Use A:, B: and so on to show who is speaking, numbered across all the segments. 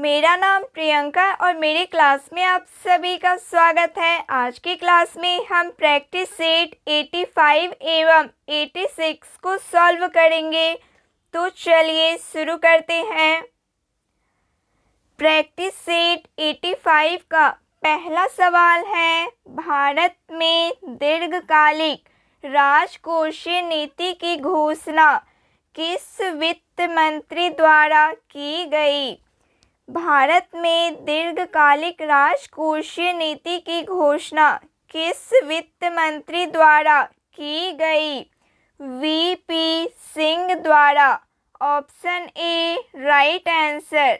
A: मेरा नाम प्रियंका और मेरी क्लास में आप सभी का स्वागत है। आज की क्लास में हम प्रैक्टिस सेट 85 एवं 86 को सॉल्व करेंगे। तो चलिए शुरू करते हैं। प्रैक्टिस सेट 85 का पहला सवाल है, भारत में दीर्घकालिक राजकोषीय नीति की घोषणा किस वित्त मंत्री द्वारा की गई? भारत में दीर्घकालिक राजकोषीय नीति की घोषणा किस वित्त मंत्री द्वारा की गई? वीपी सिंह द्वारा। Option A right answer.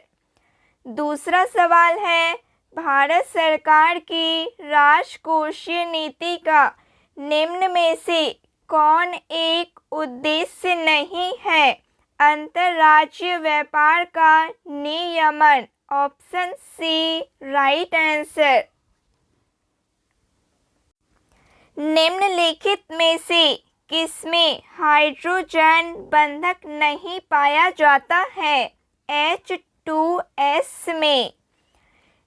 A: दूसरा सवाल है, भारत सरकार की राजकोषीय नीति का निम्न में से कौन एक उद्देश्य नहीं है? अंतर्राज्यीय व्यापार का नियमन। Option C right answer. निम्नलिखित में से किसमें हाइड्रोजन बंधक नहीं पाया जाता है? H2S में।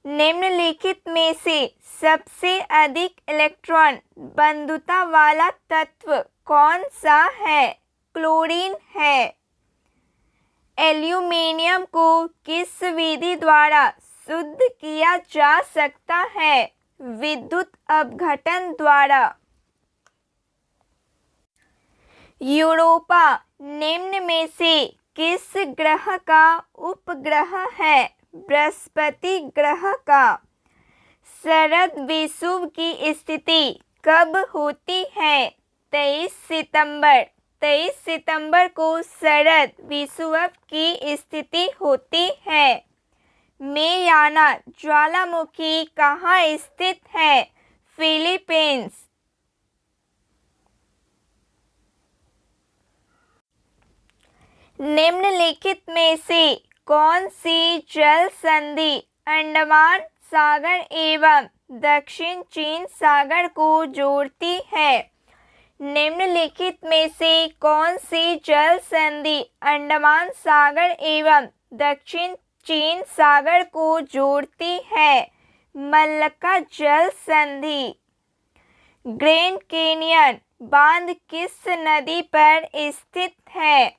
A: निम्नलिखित में से सबसे अधिक इलेक्ट्रॉन बंधुता वाला तत्व कौन सा है? क्लोरीन है। एल्यूमीनियम को किस विधि द्वारा शुद्ध किया जा सकता है? विद्युत अपघटन द्वारा। यूरोपा निम्न में से किस ग्रह का उपग्रह है? बृहस्पति ग्रह का। शरद विषुव की स्थिति कब होती है? 23 सितंबर। 23 सितंबर को शरद विषुव की स्थिति होती है। मेयाना ज्वालामुखी कहाँ स्थित है? फिलीपींस। निम्नलिखित में से कौन सी जल संधि अंडमान सागर एवं दक्षिण चीन सागर को जोड़ती है? निम्नलिखित में से कौन सी जल संधि अंडमान सागर एवं दक्षिण चीन सागर को जोड़ती है? मलक्का जल संधि। ग्रैंड कैनियन बांध किस नदी पर स्थित है?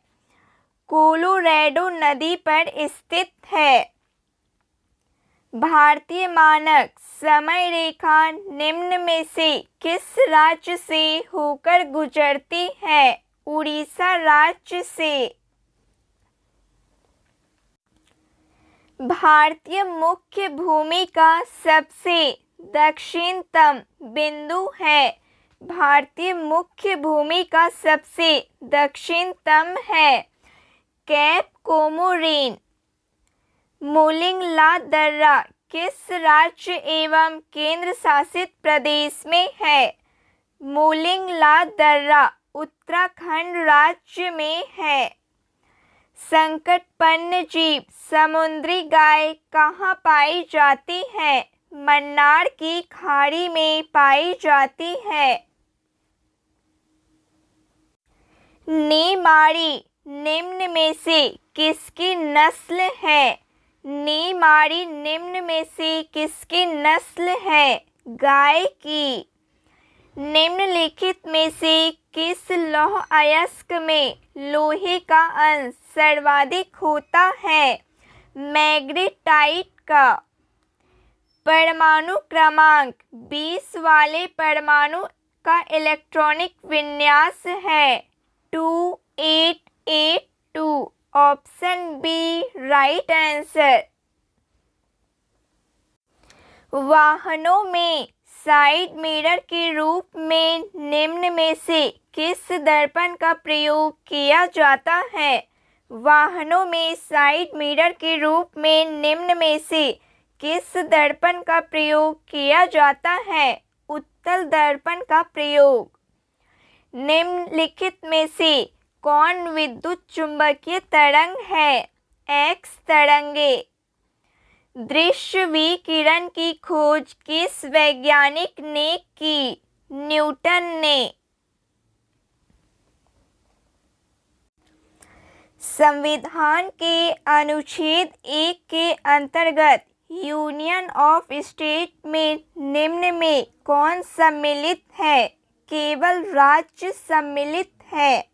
A: कोलोराडो नदी पर स्थित है। भारतीय मानक समय रेखा निम्न में से किस राज्य से होकर गुजरती है? उड़ीसा राज्य से। भारतीय मुख्य भूमि का सबसे दक्षिणतम बिंदु है। भारतीय मुख्य भूमि का सबसे दक्षिणतम है कैप कोमोरिन। मोलिंग ला दर्रा किस राज्य एवं केंद्र शासित प्रदेश में है? मोलिंग ला दर्रा उत्तराखंड राज्य में है। संकटपन्न जीव समुद्री गाय कहाँ पाई जाती है? मन्नार की खाड़ी में पाई जाती है। नीमाड़ी निम्न में से किसकी नस्ल है? नीमाड़ी निम्न में से किसकी नस्ल है? गाय की। निम्नलिखित में से किस लौह अयस्क में लोहे का अंश सर्वाधिक होता है? मैग्नेटाइट का। परमाणु क्रमांक 20 वाले परमाणु का इलेक्ट्रॉनिक विन्यास है 2882। Option B right answer. वाहनों में साइड मिरर के रूप में निम्न में से किस दर्पण का प्रयोग किया जाता है? वाहनों में साइड मिरर के रूप में निम्न में से किस दर्पण का प्रयोग किया जाता है? उत्तल दर्पण का प्रयोग। निम्नलिखित में से कौन विद्युत चुंबकीय तरंग है? एक्स तरंगे। दृश्य विकिरण की खोज किस वैज्ञानिक ने की? न्यूटन ने। संविधान के अनुच्छेद 1 के अंतर्गत यूनियन ऑफ स्टेट में निम्न में कौन सम्मिलित है? केवल राज्य सम्मिलित है।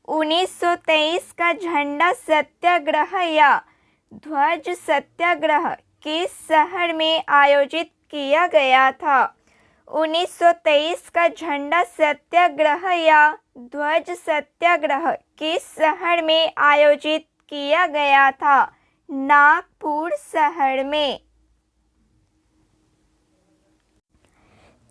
A: 1923 का झंडा सत्याग्रह या ध्वज सत्याग्रह किस शहर में आयोजित किया गया था? 1923 का झंडा सत्याग्रह या ध्वज सत्याग्रह किस शहर में आयोजित किया गया था? नागपुर शहर में।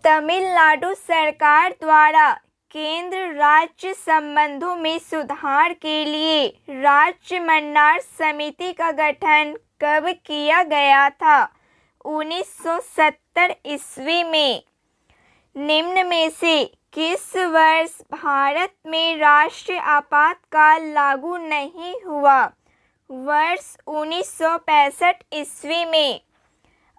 A: तमिलनाडु सरकार द्वारा केंद्र राज्य संबंधों में सुधार के लिए राज्य मन्नार समिति का गठन कब किया गया था? 1970 ईस्वी में। निम्न में से किस वर्ष भारत में राष्ट्रीय आपातकाल लागू नहीं हुआ? वर्ष 1965 ईस्वी में।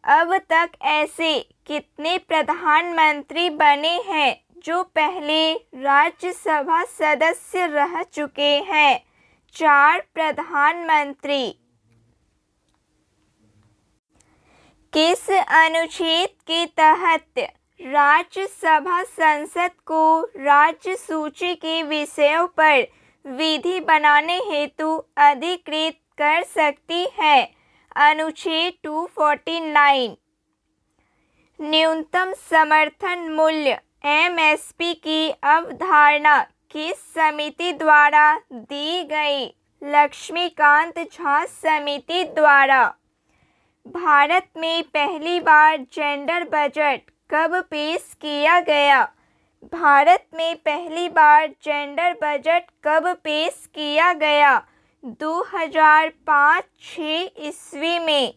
A: अब तक ऐसे कितने प्रधानमंत्री बने हैं जो पहले राज्यसभा सदस्य रह चुके हैं? 4 प्रधानमंत्री। किस अनुच्छेद के तहत राज्यसभा संसद को राज्य सूची के विषयों पर विधि बनाने हेतु अधिकृत कर सकती है? अनुच्छेद 249। न्यूनतम समर्थन मूल्य एमएसपी की अवधारणा किस समिति द्वारा दी गई? लक्ष्मीकांत झा समिति द्वारा। भारत में पहली बार जेंडर बजट कब पेश किया गया? भारत में पहली बार जेंडर बजट कब पेश किया गया? 2005-06 ईस्वी में।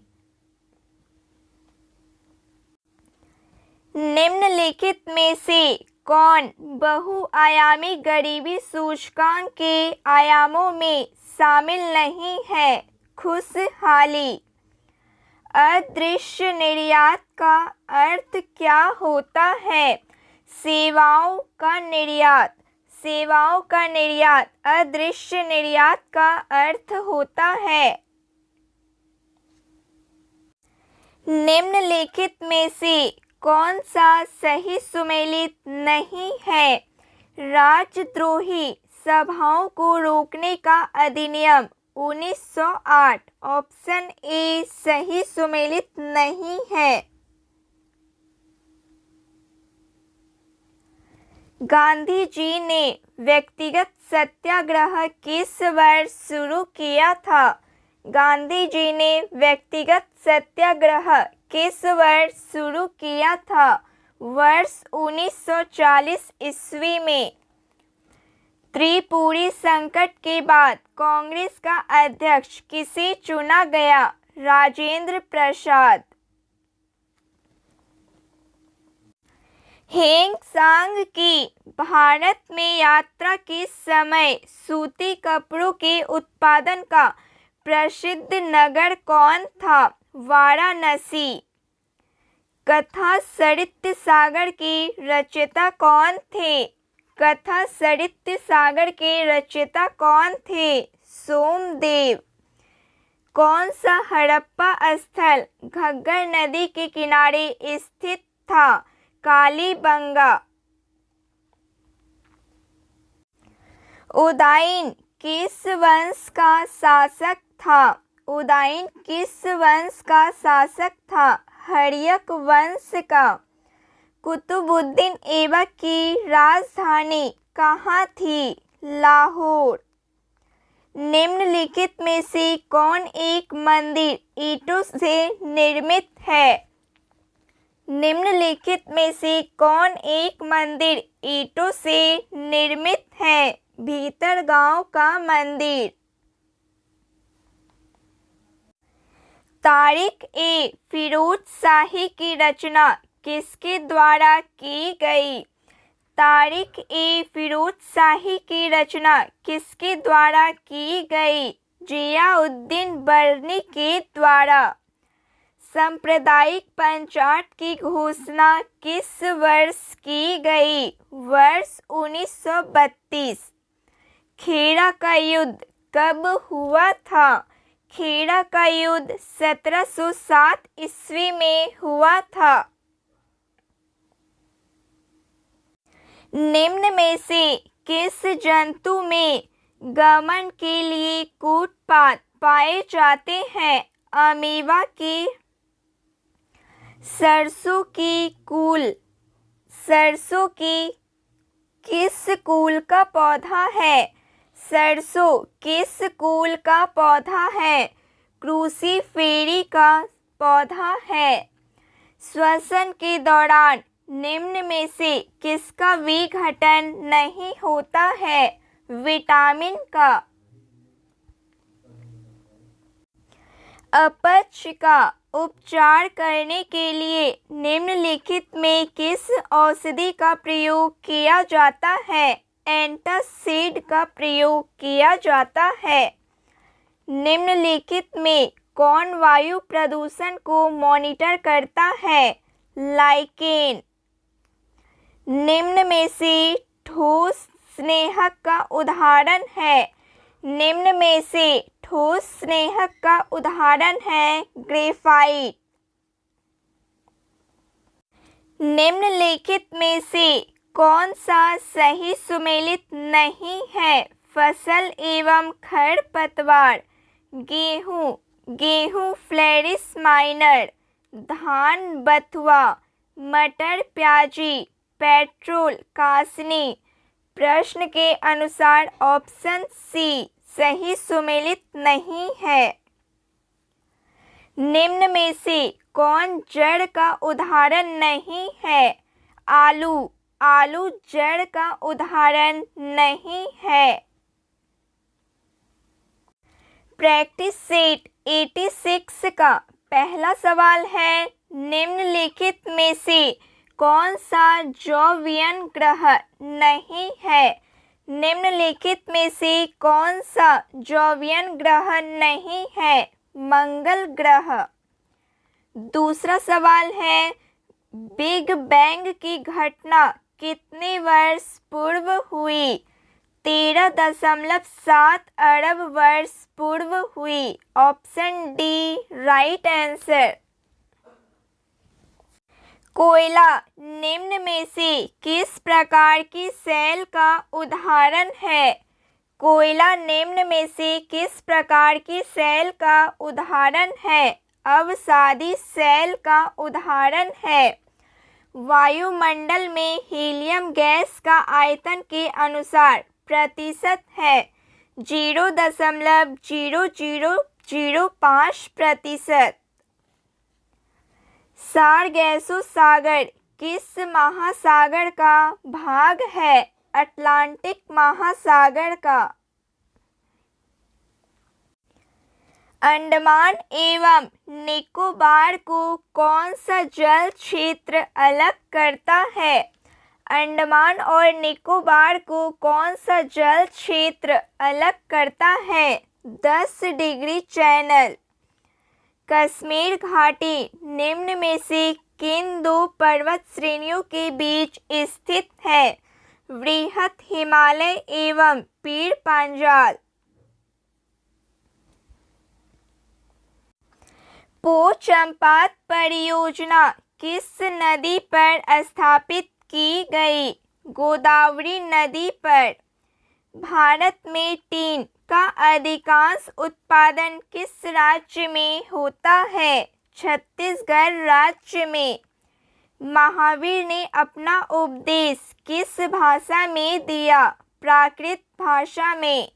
A: निम्नलिखित में से कौन बहुआयामी गरीबी सूचकांक के आयामों में शामिल नहीं है? खुशहाली। अदृश्य निर्यात का अर्थ क्या होता है? सेवाओं का निर्यात। सेवाओं का निर्यात। अदृश्य निर्यात का अर्थ होता है। निम्नलिखित में से कौन सा सही सुमेलित नहीं है? राजद्रोही सभाओं को रोकने का अधिनियम 1908। ऑप्शन ए सही सुमेलित नहीं है। गांधी जी ने व्यक्तिगत सत्याग्रह किस वर्ष शुरू किया था? गांधी जी ने व्यक्तिगत सत्याग्रह किस वर्ष शुरू किया था? वर्ष 1940 ईस्वी में। त्रिपुरी संकट के बाद कांग्रेस का अध्यक्ष किसे चुना गया? राजेंद्र प्रसाद। हेंग सांग की भारत में यात्रा के समय सूती कपड़ों के उत्पादन का प्रसिद्ध नगर कौन था? वाराणसी। कथा साहित्य सागर के रचयिता कौन थे? कथा साहित्य सागर के रचयिता कौन थे? सोमदेव। कौन सा हड़प्पा स्थल घग्गर नदी के किनारे स्थित था? कालीबंगा। उदयन किस वंश का शासक था? उदयन किस वंश का शासक था? हर्यक वंश का। कुतुबुद्दीन ऐबक की राजधानी कहाँ थी? लाहौर। निम्नलिखित में से कौन एक मंदिर ईंटों से निर्मित है? निम्नलिखित में से कौन एक मंदिर ईंटों से निर्मित है? भीतरगांव का मंदिर। तारिक ए फिरोज शाही की रचना किसके द्वारा की गई? तारिक ए फिरोज शाही की रचना किसके द्वारा की गई? जियाउद्दीन बर्नी के द्वारा। सांप्रदायिक पंचायत की घोषणा किस वर्ष की गई? वर्ष 1932। खेड़ा का युद्ध कब हुआ था? खेड़ा का युद्ध 1707 ईस्वी में हुआ था। निम्न में से किस जंतु में गमन के लिए कूटपाद पाए जाते हैं? अमीबा की। सरसों की किस कुल का पौधा है? सरसों किस कुल का पौधा है? क्रूसीफेरी का पौधा है। श्वसन के दौरान निम्न में से किसका विघटन नहीं होता है? विटामिन का। अपच का उपचार करने के लिए निम्नलिखित में किस औषधि का प्रयोग किया जाता है? एंटासिड का प्रयोग किया जाता है। निम्नलिखित में कौन वायु प्रदूषण को मॉनिटर करता है? लाइकेन। निम्न में से ठोस स्नेहक का उदाहरण है? निम्न में से ठोस स्नेहक का उदाहरण है ग्रेफाइट। निम्नलिखित में से कौन सा सही सुमेलित नहीं है? फसल एवं खरपतवार। गेहूं फ्लेरिस माइनर। धान बथुआ। मटर प्याजी। पेट्रोल कासनी। प्रश्न के अनुसार ऑप्शन सी सही सुमेलित नहीं है। निम्न में से कौन जड़ का उदाहरण नहीं है? आलू जड़ का उदाहरण नहीं है। प्रैक्टिस सेट 86 का पहला सवाल है, निम्नलिखित में से कौन सा जोवियन ग्रह नहीं है? निम्नलिखित में से कौन सा जोवियन ग्रह नहीं है? मंगल ग्रह। दूसरा सवाल है, बिग बैंग की घटना कितने वर्ष पूर्व हुई? 13.7 अरब वर्ष पूर्व हुई। Option D right answer. कोयला निम्न में से किस प्रकार की सेल का उदाहरण है? कोयला निम्न में से किस प्रकार की सेल का उदाहरण है? अवसादी सेल का उदाहरण है। वायुमंडल में हीलियम गैस का आयतन के अनुसार प्रतिशत है 0.0005%। सारगैसो सागर किस महासागर का भाग है? अटलांटिक महासागर का। अंडमान एवं निकोबार को कौन सा जल क्षेत्र अलग करता है? अंडमान और निकोबार को कौन सा जल क्षेत्र अलग करता है? 10 डिग्री चैनल। कश्मीर घाटी निम्न में से किन दो पर्वत श्रेणियों के बीच स्थित है? वृहत हिमालय एवं पीर पांजाल। पोचमपात परियोजना किस नदी पर स्थापित की गई? गोदावरी नदी पर। भारत में टीन का अधिकांश उत्पादन किस राज्य में होता है? छत्तीसगढ़ राज्य में। महावीर ने अपना उपदेश किस भाषा में दिया? प्राकृत भाषा में।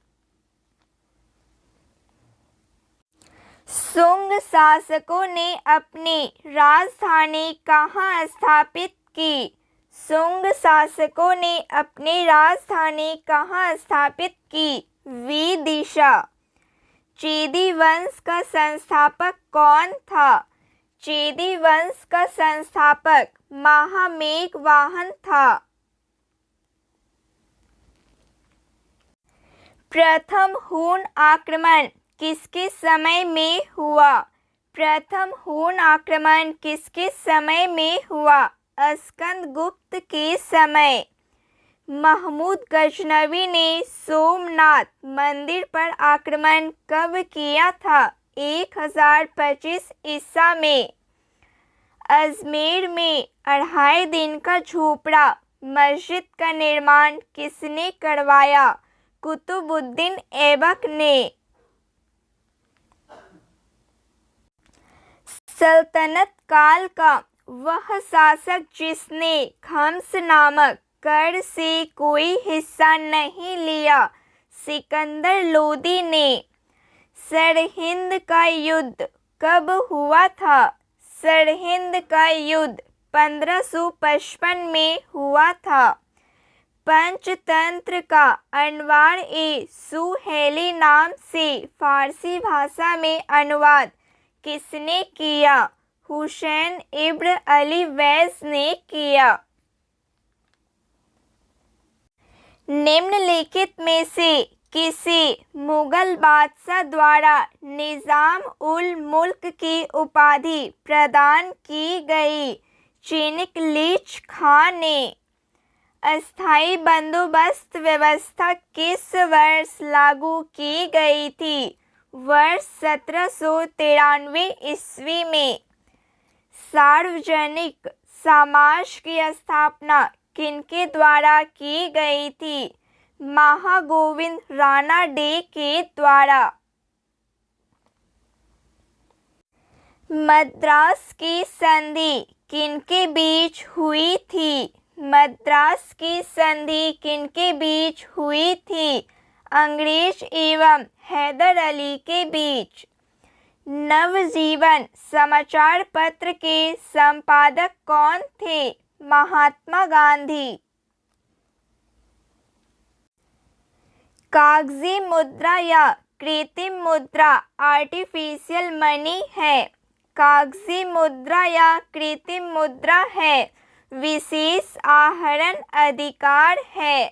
A: शुंग शासकों ने अपनी राजधानी कहाँ स्थापित की? शुंग शासकों ने अपनी राजधानी कहाँ स्थापित की? विदिशा। चेदी वंश का संस्थापक कौन था? चेदी वंश का संस्थापक महामेघवाहन था। प्रथम हूण आक्रमण किसके समय में हुआ? प्रथम हूण आक्रमण किसके समय में हुआ? स्कंदगुप्त के समय। महमूद गजनवी ने सोमनाथ मंदिर पर आक्रमण कब किया था? 1025 ईसा में। अजमेर में 2.5 दिन का झोपड़ा मस्जिद का निर्माण किसने करवाया? कुतुबुद्दीन ऐबक ने। सल्तनत काल का वह शासक जिसने खम्स नामक कर से कोई हिस्सा नहीं लिया? सिकंदर लोदी ने। सरहिंद का युद्ध कब हुआ था? सरहिंद का युद्ध 1555 में हुआ था। पंचतंत्र का अनवार ए सुहेली नाम से फारसी भाषा में अनुवाद किसने किया? हुसैन इब्न अली वैस ने किया। निम्नलिखित में से किसे मुगल बादशाह द्वारा निजाम उल मुल्क की उपाधि प्रदान की गई? चिनकलीच खां ने। अस्थायी बंदोबस्त व्यवस्था किस वर्ष लागू की गई थी? वर्ष 1793 ईस्वी में। सार्वजनिक समाज की स्थापना किनके द्वारा की गई थी? महागोविंद राणा डे के द्वारा। मद्रास की संधि किनके बीच हुई थी? मद्रास की संधि किनके बीच हुई थी? अंग्रेज एवं हैदर अली के बीच। नवजीवन समाचार पत्र के संपादक कौन थे? महात्मा गांधी। कागजी मुद्रा या कृत्रिम मुद्रा आर्टिफिशियल मनी है? कागजी मुद्रा या कृत्रिम मुद्रा है। विशेष आहरण अधिकार है।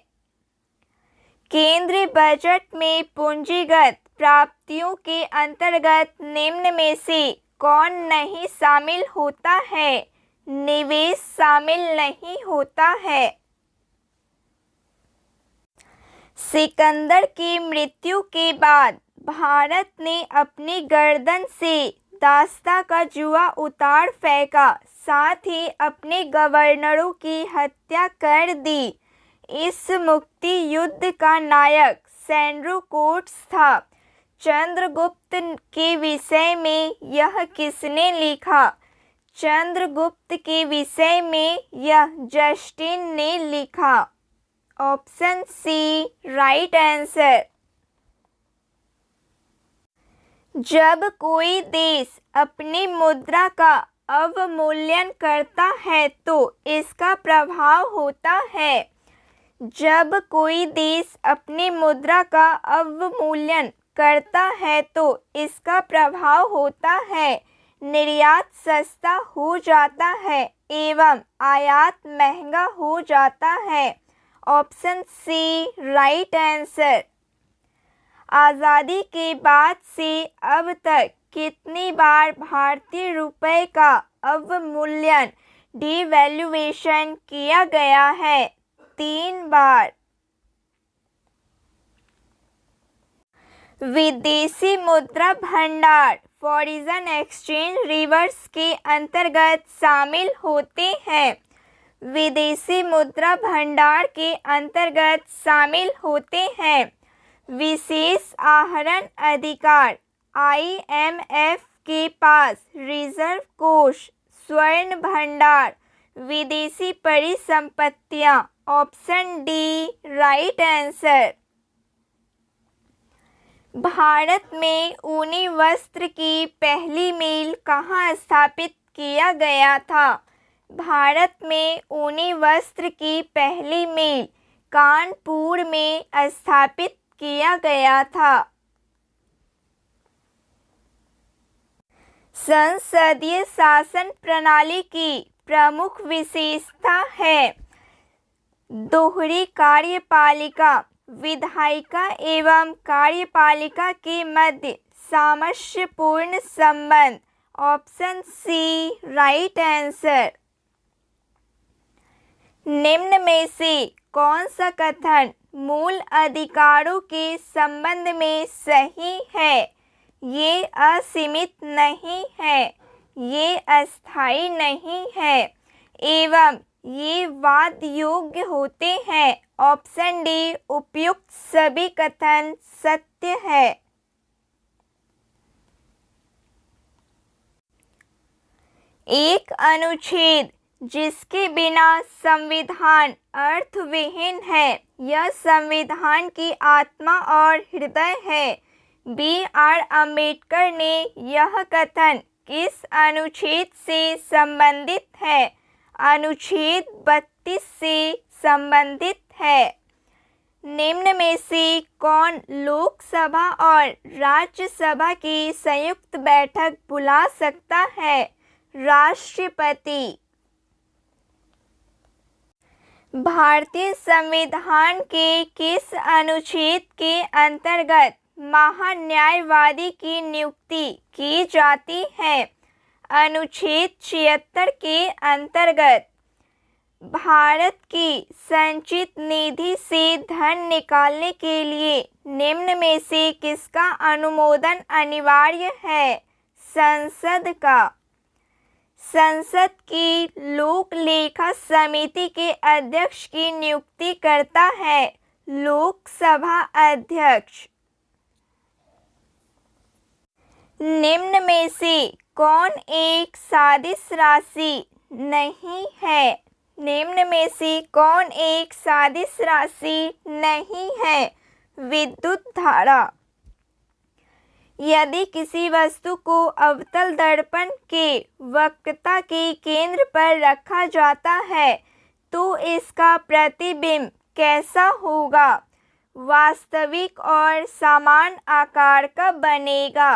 A: केंद्रीय बजट में पूंजीगत प्राप्तियों के अंतर्गत निम्न में से कौन नहीं शामिल होता है? निवेश शामिल नहीं होता है। सिकंदर की मृत्यु के बाद भारत ने अपनी गर्दन से दास्ता का जुआ उतार फेंका, साथ ही अपने गवर्नरों की हत्या कर दी। इस मुक्ति युद्ध का नायक सैंड्रो-कोट्स था। चंद्रगुप्त के विषय में यह किसने लिखा? चंद्रगुप्त के विषय में यह जस्टिन ने लिखा। Option C right answer. जब कोई देश अपनी मुद्रा का अवमूल्यन करता है तो इसका प्रभाव होता है। जब कोई देश अपनी मुद्रा का अवमूल्यन करता है तो इसका प्रभाव होता है निर्यात सस्ता हो जाता है एवं आयात महंगा हो जाता है। Option C right answer. आज़ादी के बाद से अब तक कितनी बार भारतीय रुपये का अवमूल्यन डिवैल्यूएशन किया गया है? 3 बार। विदेशी मुद्रा भंडार फॉरेन एक्सचेंज रिजर्व्स के अंतर्गत शामिल होते हैं। विदेशी मुद्रा भंडार के अंतर्गत शामिल होते हैं विशेष आहरण अधिकार, IMF के पास रिजर्व कोष, स्वर्ण भंडार, विदेशी परिसंपत्तियां। Option D right answer. Bharat में ऊनी वस्त्र की पहली मिल कहाँ स्थापित किया गया था? भारत में ऊनी वस्त्र की पहली मिल कानपुर में स्थापित किया गया था। संसदीय शासन प्रणाली की प्रमुख विशेषता है दोहरी कार्यपालिका। विधायिका एवं कार्यपालिका के मध्य सामंजस्यपूर्ण संबंध। Option C right answer. निम्न में से कौन सा कथन मूल अधिकारों के संबंध में सही है? ये असीमित नहीं है, ये अस्थायी नहीं है एवं ये वाद योग्य होते हैं। ऑप्शन डी उपयुक्त सभी कथन सत्य है। एक अनुच्छेद जिसके बिना संविधान अर्थविहीन है, यह संविधान की आत्मा और हृदय है। बी आर अम्बेडकर ने यह कथन किस अनुच्छेद से संबंधित है? अनुच्छेद 32 से संबंधित है। निम्न में से कौन लोकसभा और राज्यसभा की संयुक्त बैठक बुला सकता है? राष्ट्रपति। भारतीय संविधान के किस अनुच्छेद के अंतर्गत महान्यायवादी की नियुक्ति की जाती है? अनुच्छेद 76 के अंतर्गत। भारत की संचित निधि से धन निकालने के लिए निम्न में से किसका अनुमोदन अनिवार्य है? संसद का। संसद की लोक लेखा समिति के अध्यक्ष की नियुक्ति करता है लोकसभा अध्यक्ष। निम्न में से कौन एक सादिश राशि नहीं है? निम्न में से कौन एक सादिश राशि नहीं है? विद्युत धारा। यदि किसी वस्तु को अवतल दर्पण के वक्रता के केंद्र पर रखा जाता है तो इसका प्रतिबिंब कैसा होगा? वास्तविक और समान आकार का बनेगा।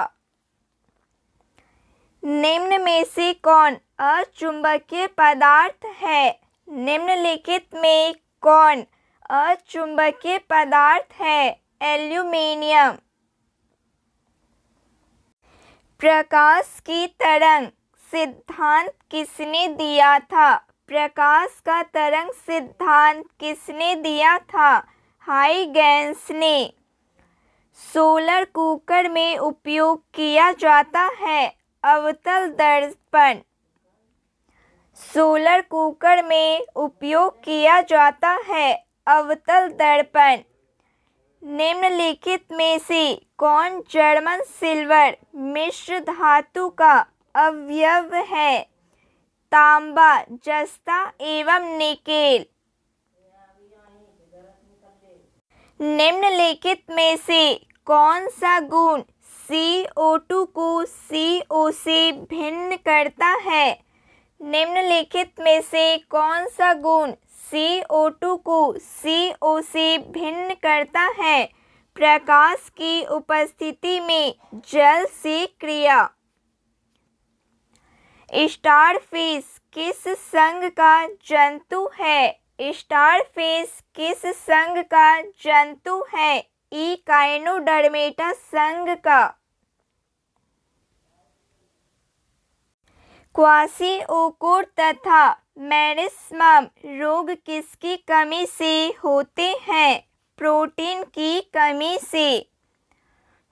A: निम्न में से कौन अचुंबकीय पदार्थ है? निम्नलिखित में कौन अचुंबकीय पदार्थ है? एल्यूमीनियम। प्रकाश की तरंग सिद्धांत किसने दिया था? प्रकाश का तरंग सिद्धांत किसने दिया था? हाइगेंस ने। सोलर कुकर में उपयोग किया जाता है अवतल दर्पण। सोलर कुकर में उपयोग किया जाता है अवतल दर्पण। निम्नलिखित में से कौन जर्मन सिल्वर मिश्र धातु का अवयव है? तांबा, जस्ता एवं निकेल। निम्नलिखित में से कौन सा गुण CO2 को CO से भिन्न करता है? निम्नलिखित में से कौन सा गुण CO2 को CO से भिन्न करता है? प्रकाश की उपस्थिति में जल से क्रिया। स्टारफिश किस संघ का जंतु है? स्टारफिश किस संघ का जंतु है? इकाइनोडर्मेटा संघ का। क्वाशीओकोर तथा मेरिस्मम रोग किसकी कमी से होते हैं? प्रोटीन की कमी से।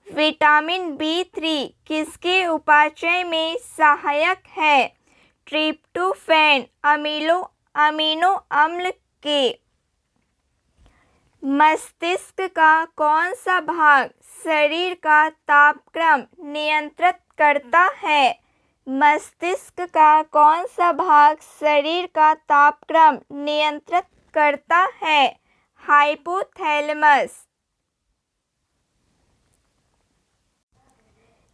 A: विटामिन B3 किसके उपापचय में सहायक है? ट्रिप्टोफैन अमीनो अम्ल के। मस्तिष्क का कौन सा भाग शरीर का तापक्रम नियंत्रित करता है? मस्तिष्क का कौन सा भाग शरीर का तापक्रम नियंत्रित करता है? हाइपोथैलेमस।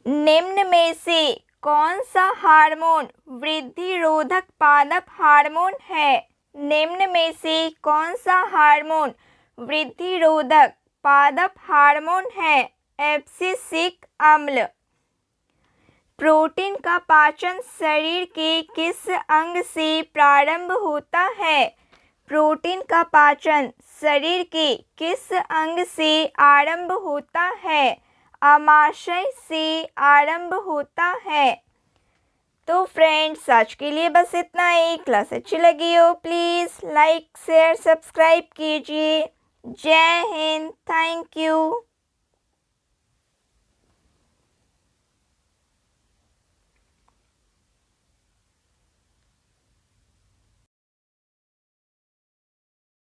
A: निम्न में से कौन सा हार्मोन वृद्धि रोधक पादप हार्मोन है? निम्न में से कौन सा हार्मोन वृद्धि रोधक पादप हार्मोन है? एब्सिसिक अम्ल। प्रोटीन का पाचन शरीर के किस अंग से प्रारंभ होता है? प्रोटीन का पाचन शरीर के किस अंग से आरंभ होता है? आमाशय से आरंभ होता है। तो फ्रेंड्स आज के लिए बस इतना ही। क्लास अच्छी लगी हो प्लीज़ लाइक शेयर सब्सक्राइब कीजिए। जय हिंद, थैंक यू।